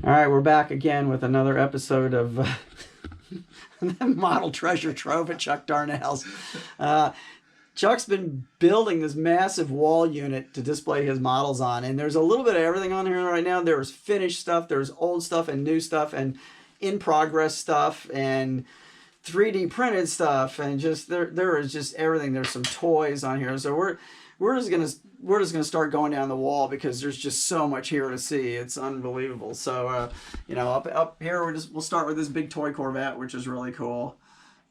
All right, we're back again with another episode of Model Treasure Trove at Chuck Darnell's. Chuck's been building this massive wall unit to display his models on, and there's a little bit of everything on here right now. There's finished stuff, there's old stuff and new stuff, and in-progress stuff, and 3D printed stuff, and just there is just everything. There's some toys on here, so we're just gonna start going down the wall because there's just so much here to see. It's unbelievable. So up here we'll start with this big toy Corvette, which is really cool.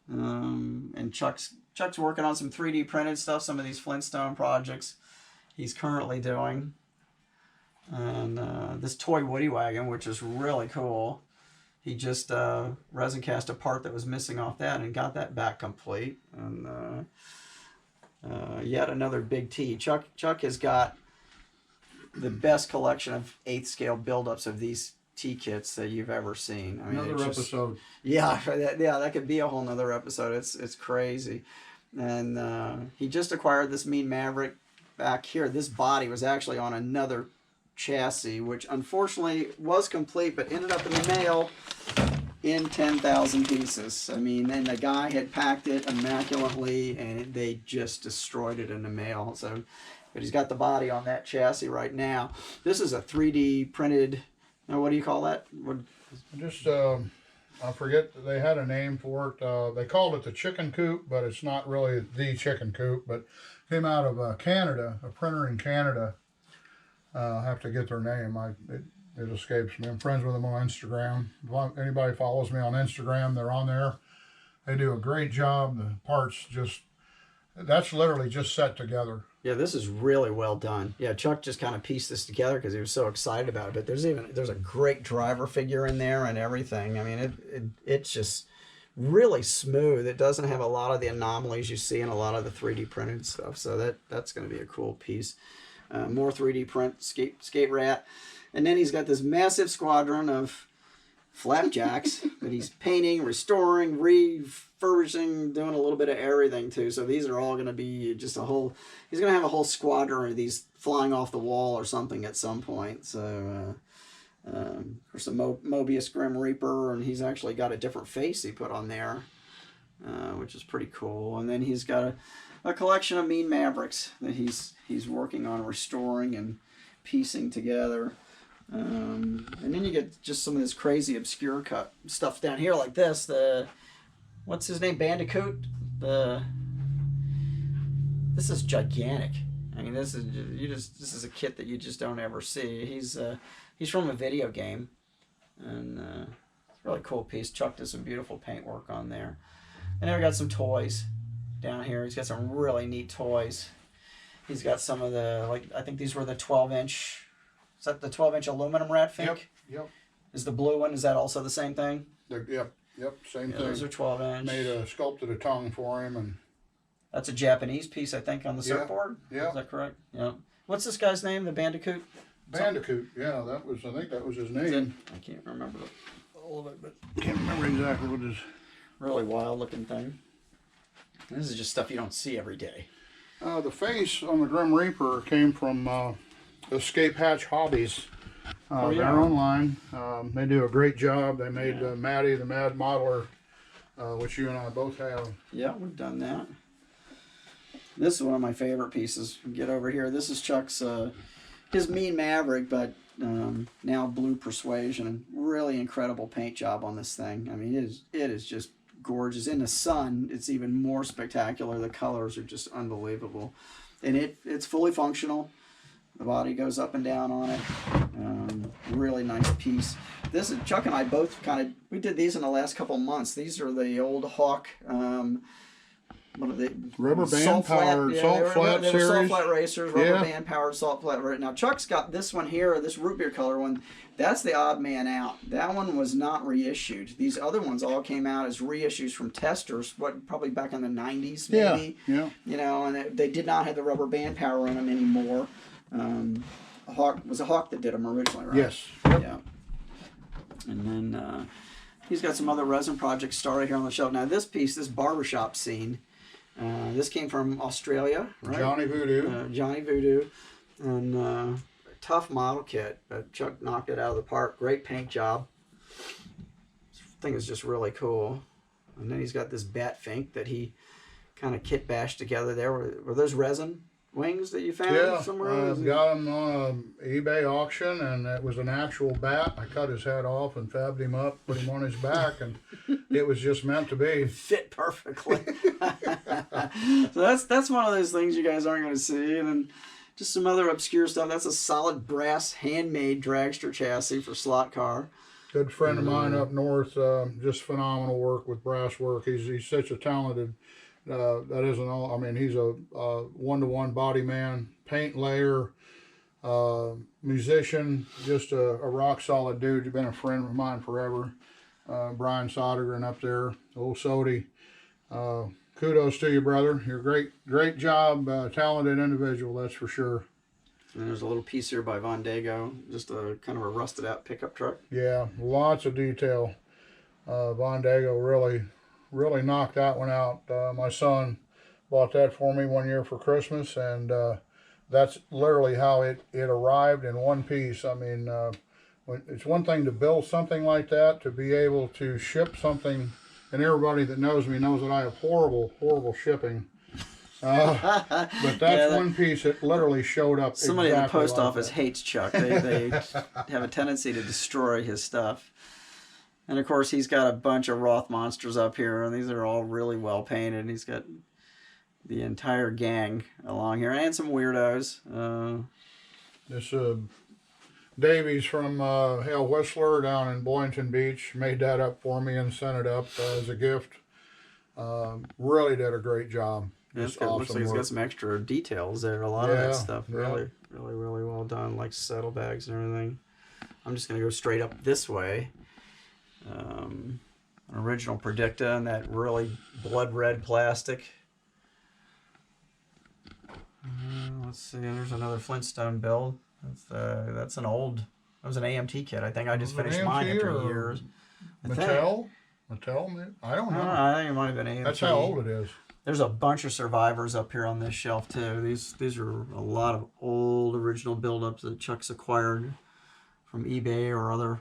And Chuck's working on some 3D printed stuff. Some of these Flintstone projects he's currently doing, and this toy Woody Wagon, which is really cool. He just resin cast a part that was missing off that and got that back complete. And yet another big T. Chuck has got the best collection of 8th scale buildups of these T kits that you've ever seen. I mean, another episode. Yeah, that could be a whole nother episode. It's crazy. And he just acquired this Mean Maverick back here. This body was actually on another chassis, which unfortunately was complete, but ended up in the mail in 10,000 pieces. I mean, and the guy had packed it immaculately, and they just destroyed it in the mail. So, but he's got the body on that chassis right now. This is a 3D printed. What do you call that? Just I forget. They had a name for it. They called it the chicken coop, but it's not really the chicken coop. But came out of Canada, a printer in Canada. I have to get their name. It escapes me. I'm friends with them on Instagram. If anybody follows me on Instagram, they're on there. They do a great job. The parts that's literally just set together. Yeah, this is really well done. Yeah, Chuck just kind of pieced this together because he was so excited about it. But there's a great driver figure in there and everything. I mean, it's just really smooth. It doesn't have a lot of the anomalies you see in a lot of the 3D printed stuff. So that's going to be a cool piece. More 3D print skate rat. And then he's got this massive squadron of flapjacks that he's painting, restoring, refurbishing, doing a little bit of everything too. So these are all going to be just he's going to have a whole squadron of these flying off the wall or something at some point. So there's a Mobius Grim Reaper, and he's actually got a different face he put on there, which is pretty cool. And then he's got a collection of Mean Mavericks that he's working on restoring and piecing together. And then you get just some of this crazy obscure cut stuff down here like this. What's his name? Bandicoot. This is gigantic. I mean, this is a kit that you just don't ever see. He's from a video game, and it's a really cool piece. Chuck did some beautiful paint work on there. And then we got some toys down here. He's got some really neat toys. He's got some of the, I think these were the 12-inch. Is that the 12-inch aluminum rat, Fink? Yep. Is the blue one, is that also the same thing? Yep, same thing. Those are 12-inch. Sculpted a tongue for him. And that's a Japanese piece, I think, on the surfboard? Yeah. Is that correct? Yeah. What's this guy's name, the Bandicoot? Bandicoot, yeah, I think that was his name. I can't remember all of it, but Can't remember exactly what his... Really wild-looking thing. This is just stuff you don't see every day. The face on the Grim Reaper came from Escape Hatch Hobbies. They're online. They do a great job. They made Maddie, the Mad Modeler, which you and I both have. Yeah, we've done that. This is one of my favorite pieces. Get over here. This is Chuck's, his Mean Maverick, but now Blue Persuasion. Really incredible paint job on this thing. I mean, it is just gorgeous. In the sun, it's even more spectacular. The colors are just unbelievable. And it's fully functional. The body goes up and down on it. Really nice piece. This is Chuck and I both we did these in the last couple months. These are the old Hawk, what are they? Rubber band powered salt flat series. They were salt flat racers, rubber band powered salt flat. Now Chuck's got this one here, this root beer color one. That's the odd man out. That one was not reissued. These other ones all came out as reissues from testers, probably back in the 90s maybe. Yeah. You know, and they did not have the rubber band power in them anymore. Was a Hawk that did them originally, right? Yes. Yeah. And then he's got some other resin projects started here on the shelf. Now this piece, this barbershop scene, this came from Australia, right? Johnny Voodoo. Johnny Voodoo. And tough model kit, but Chuck knocked it out of the park. Great paint job. This thing is just really cool. And then he's got this bat Fink that he kind of kit bashed together there. Were those resin wings that you found somewhere? I got them on an eBay auction, and it was an actual bat. I cut his head off and fabbed him up, put him on his back, and it was just meant to be. Fit perfectly. So that's one of those things you guys aren't going to see. And then just some other obscure stuff. That's a solid brass handmade dragster chassis for slot car. Good friend of mine up north, just phenomenal work with brass work. He's such a talented. That isn't all. I mean, he's a one-to-one body man, paint layer, musician, just a rock solid dude. He's been a friend of mine forever. Brian Sodergren up there, old Sody. Kudos to you, brother. You're great job. Talented individual, that's for sure. And there's a little piece here by Bandicoot, just a kind of a rusted out pickup truck. Yeah, lots of detail. Bandicoot really knocked that one out. My son bought that for me one year for Christmas, and that's literally how it arrived in one piece. I mean, it's one thing to build something like that, to be able to ship something, and everybody that knows me knows that I have horrible shipping. But that's one piece that literally showed up. Somebody exactly at the post like office that. hates Chuck. They have a tendency to destroy his stuff. And of course, he's got a bunch of Roth monsters up here, and these are all really well painted. And he's got the entire gang along here, and some weirdos. This Davies from Hale Whistler down in Boynton Beach made that up for me and sent it up as a gift. Really did a great job. Looks Just like he's got some extra details there. A lot of that stuff, really well done, like saddlebags and everything. I'm just gonna go straight up this way. An original Predicta in that really blood red plastic. Let's see, there's another Flintstone build. That's an old. That was an AMT kit. I think I just finished mine after years. Mattel, maybe? I don't know. I think it might have been AMT. That's how old it is. There's a bunch of survivors up here on this shelf too. These are a lot of old original build-ups that Chuck's acquired from eBay or other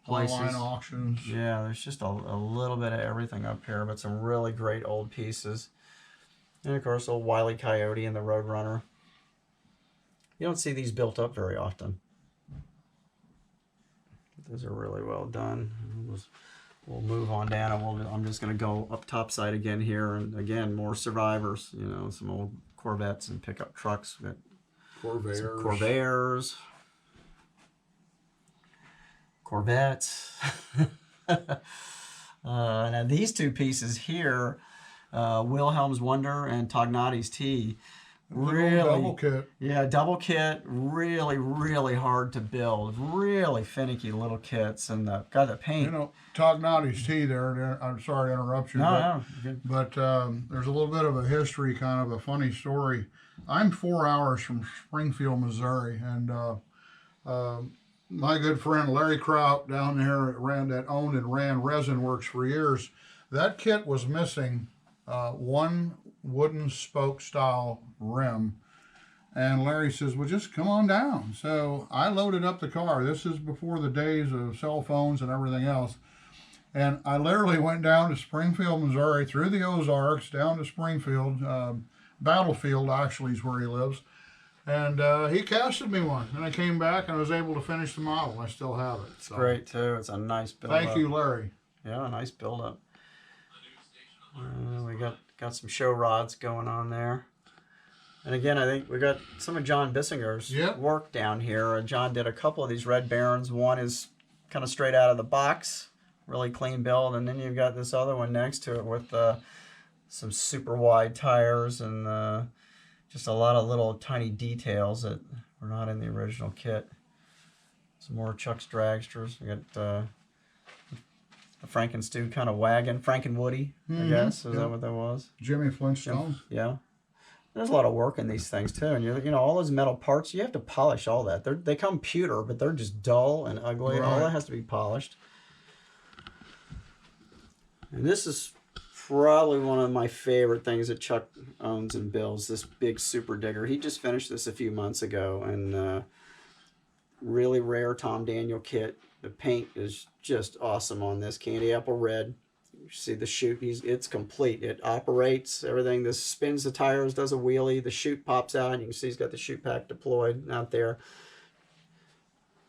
places. Online auctions. Yeah, there's just a little bit of everything up here, but some really great old pieces. And of course, old Wile E. Coyote and the Roadrunner. You don't see these built up very often. Those are really well done. We'll move on down, and I'm just going to go up topside again here, and again, more survivors. You know, some old Corvettes and pickup trucks. We've got some Corvairs. Corvettes. Now these two pieces here, Wilhelm's Wonder and Tognati's Tea, really double kit. Yeah, double kit, really hard to build, really finicky little kits, and the paint. You know, Tognati's Tea there. I'm sorry to interrupt you. No. But there's a little bit of a history, kind of a funny story. I'm 4 hours from Springfield, Missouri, and my good friend Larry Kraut down there owned and ran Resin Works for years. That kit was missing one wooden spoke style rim, and Larry says, well, just come on down. So I loaded up the car. This is before the days of cell phones and everything else, and I literally went down to Springfield, Missouri, through the Ozarks down to Springfield. Battlefield actually is where he lives, and he casted me one, and I came back and I was able to finish the model. I still have it. It's great too. It's a nice build. Thank you, Larry. Yeah, a nice build up. We got some show rods going on there. And again, I think we got some of John Bissinger's work down here. And John did a couple of these Red Barons. One is kind of straight out of the box, really clean build. And then you've got this other one next to it with some super wide tires and just a lot of little tiny details that were not in the original kit. Some more Chuck's dragsters. We got the Frankenstew kind of wagon, Frankenwoody, I guess. Is that what that was? Jimmy Flintstone. Yeah. There's a lot of work in these things too, and you know all those metal parts. You have to polish all that. They come pewter, but they're just dull and ugly. Right. All that has to be polished. And this is probably one of my favorite things that Chuck owns and builds. This big super digger. He just finished this a few months ago, and really rare Tom Daniel kit. The paint is just awesome on this. Candy apple red. You see the chute, it's complete. It operates, everything. This spins the tires, does a wheelie. The chute pops out. You can see he's got the chute pack deployed out there.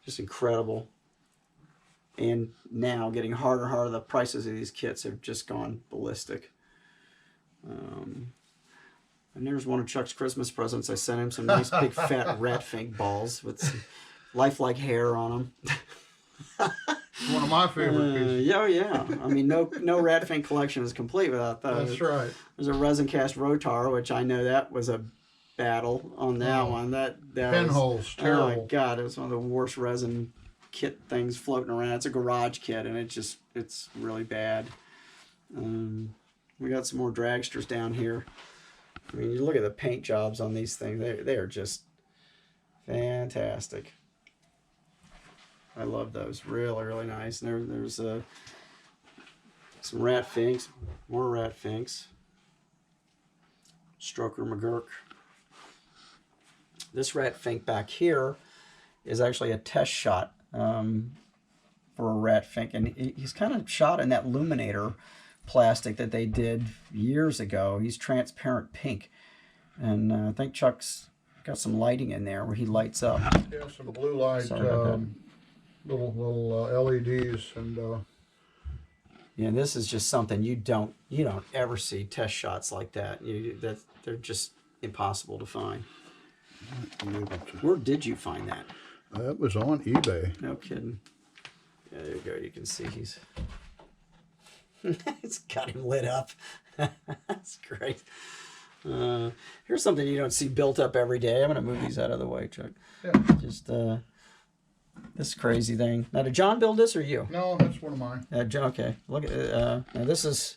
Just incredible. And now getting harder and harder. The prices of these kits have just gone ballistic. And there's one of Chuck's Christmas presents. I sent him some nice big fat rat fink balls with some lifelike hair on them. One of my favorite pieces. Oh yeah. I mean, no rat fink collection is complete without those. That's right. There's a resin cast rotar, which I know that was a battle on that one. That Pinholes, terrible. Oh my God, it was one of the worst resin kit things floating around. It's a garage kit, and it's really bad. We got some more dragsters down here. I mean, you look at the paint jobs on these things; they are just fantastic. I love those. Really, really nice. And there's some rat finks, more rat finks. Stroker McGurk. This rat fink back here is actually a test shot for a rat fink, and he's kind of shot in that Luminator plastic that they did years ago. He's transparent pink, and I think Chuck's got some lighting in there where he lights up. Yeah, some blue light, little LEDs, and yeah, this is just something you don't ever see test shots like that. They're just impossible to find. Where did you find that? That was on eBay. No kidding. Yeah, there you go. You can see he's it's got him lit up. That's great. Here's something you don't see built up every day. I'm going to move these out of the way, Chuck. Yeah. Just this crazy thing. Now, did John build this or you? No, that's one of mine. Okay. Look at now this is.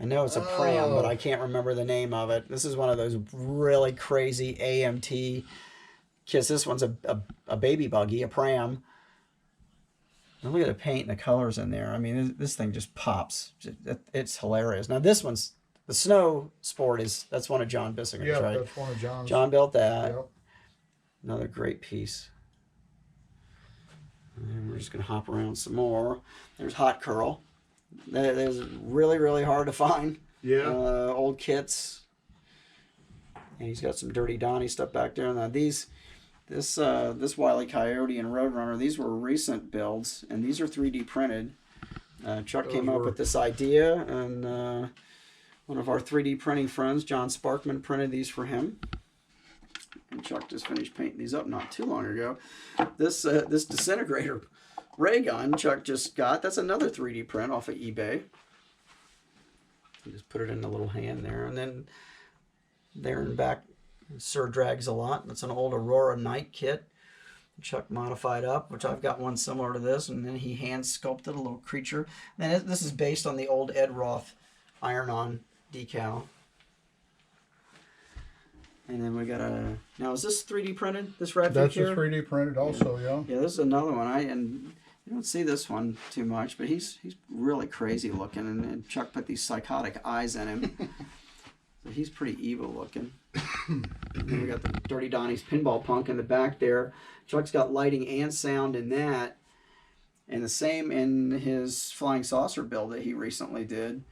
I know it's a pram, but I can't remember the name of it. This is one of those really crazy AMT kits. This one's a baby buggy, a pram. And look at the paint and the colors in there. I mean, this thing just pops. It's hilarious. Now, this one's, the Snow Sport that's one of John Bissinger's, yeah, right? That's one of John's. John built that. Yep. Another great piece. And we're just going to hop around some more. There's Hot Curl. There's really, really hard to find. Yeah. Old kits. And he's got some Dirty Donnie stuff back there. Now this Wile E. Coyote and Roadrunner, these were recent builds, and these are 3D printed. Chuck came up with this idea, and one of our 3D printing friends, John Sparkman, printed these for him. And Chuck just finished painting these up not too long ago. This disintegrator ray gun Chuck just got, that's another 3D print off of eBay. You just put it in the little hand there, and then there in back, Sir Drags a Lot. That's an old Aurora Night kit. Chuck modified up, which I've got one similar to this, and then he hand sculpted a little creature. And this is based on the old Ed Roth iron-on decal. And then we got now is this 3D printed? This rat fink here? That's a 3D printed also, yeah. Yeah, this is another one. And you don't see this one too much, but he's really crazy looking, and Chuck put these psychotic eyes in him. So he's pretty evil looking. And then we got the Dirty Donnie's Pinball Punk in the back there. Chuck's got lighting and sound in that. And the same in his Flying Saucer build that he recently did.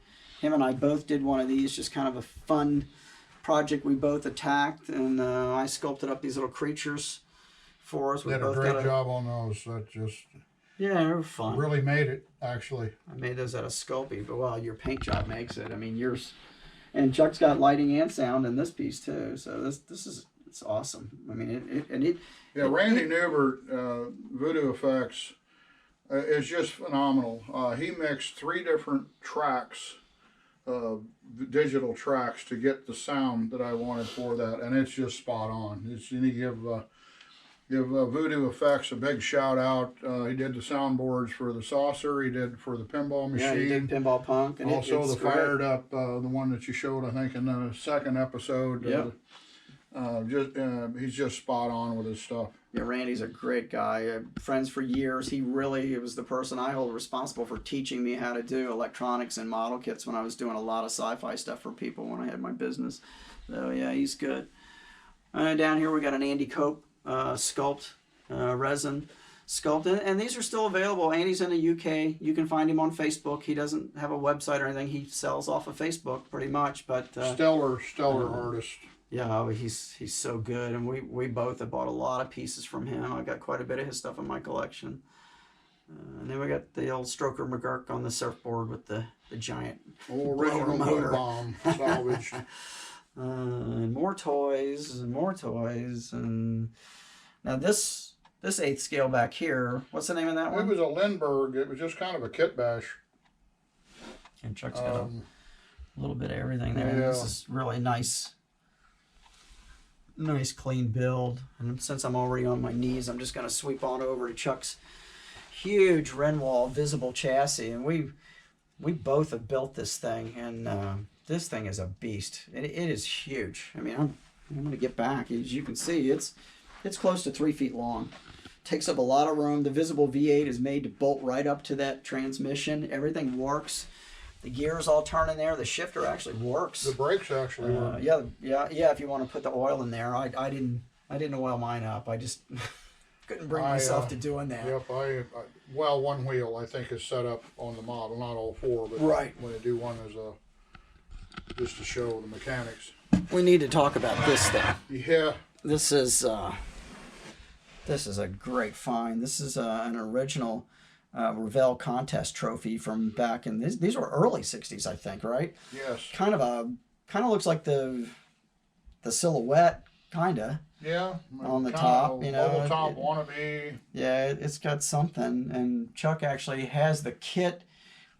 Him and I both did one of these, just kind of a fun project we both attacked. And I sculpted up these little creatures for us. We did a both great job on those. That just yeah, they were fun. really made it, actually. I made those out of Sculpey, but well, your paint job makes it. I mean, yours. And Chuck's got lighting and sound in this piece too, so it's awesome. I mean, Yeah, Randy Newbert, Voodoo Effects, is just phenomenal. He mixed 3 different tracks, digital tracks, to get the sound that I wanted for that, and it's just spot on. You need to give Voodoo Effects a big shout out. He did the soundboards for the saucer. He did for the pinball machine. Yeah, he did Pinball Punk. And also the Fired Up, the one that you showed, I think, in the second episode. Yeah. He's just spot on with his stuff. Yeah, Randy's a great guy. Friends for years. He was the person I hold responsible for teaching me how to do electronics and model kits when I was doing a lot of sci-fi stuff for people when I had my business. So yeah, he's good. Down here we got an Andy Cope sculpt resin sculpt. And these are still available. Andy's in the UK. You can find him on Facebook. He doesn't have a website or anything. He sells off of Facebook pretty much. But stellar artist. Yeah, he's so good. And we both have bought a lot of pieces from him. I've got quite a bit of his stuff in my collection. And then we got the old Stroker McGurk on the surfboard with the giant Original blue bomb salvage. And more toys and more toys. And now this 8th scale back here, what's the name of that one? It was a Lindbergh. It was just kind of a kit bash. And Chuck's got a little bit of everything there. Yeah. This is really nice clean build. And since I'm already on my knees, I'm just going to sweep on over to Chuck's huge Renwall visible chassis. And we both have built this thing, and this thing is a beast. It is huge. I mean, I'm going to get back. As you can see, it's close to 3 feet long. Takes up a lot of room. The visible V8 is made to bolt right up to that transmission. Everything works. The gears all turn in there. The shifter actually works. The brakes actually work. Yeah. If you want to put the oil in there, I didn't oil mine up. I just couldn't bring myself to doing that. Yep. Well, one wheel I think is set up on the model, not all four, but right. When they do one as just to show the mechanics. We need to talk about this thing. Yeah. This is a great find. This is an original Revell contest trophy from back in these were early '60s, I think, right? Yes. Kind of looks like the silhouette, kinda. Yeah. On the top, you know. Oval top wannabe. Yeah, it's got something. And Chuck actually has the kit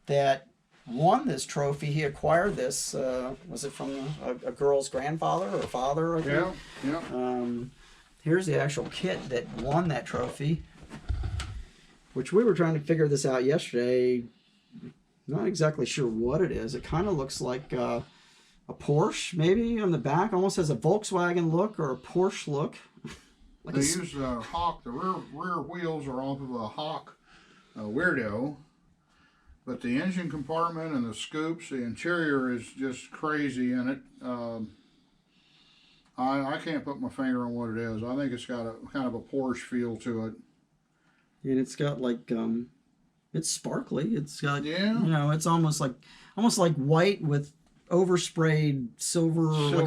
that won this trophy. He acquired this. Was it from a girl's grandfather or father? I think? Yeah. Here's the actual kit that won that trophy, which we were trying to figure this out yesterday. Not exactly sure what it is. It kind of looks like a Porsche, maybe, on the back. Almost has a Volkswagen look or a Porsche look. They use Hawk. The rear wheels are off of a Hawk Weirdo. But the engine compartment and the scoops, the interior is just crazy in it. I can't put my finger on what it is. I think it's got a kind of a Porsche feel to it. And it's got like it's sparkly. It's got yeah. You know, it's almost like white with oversprayed silver.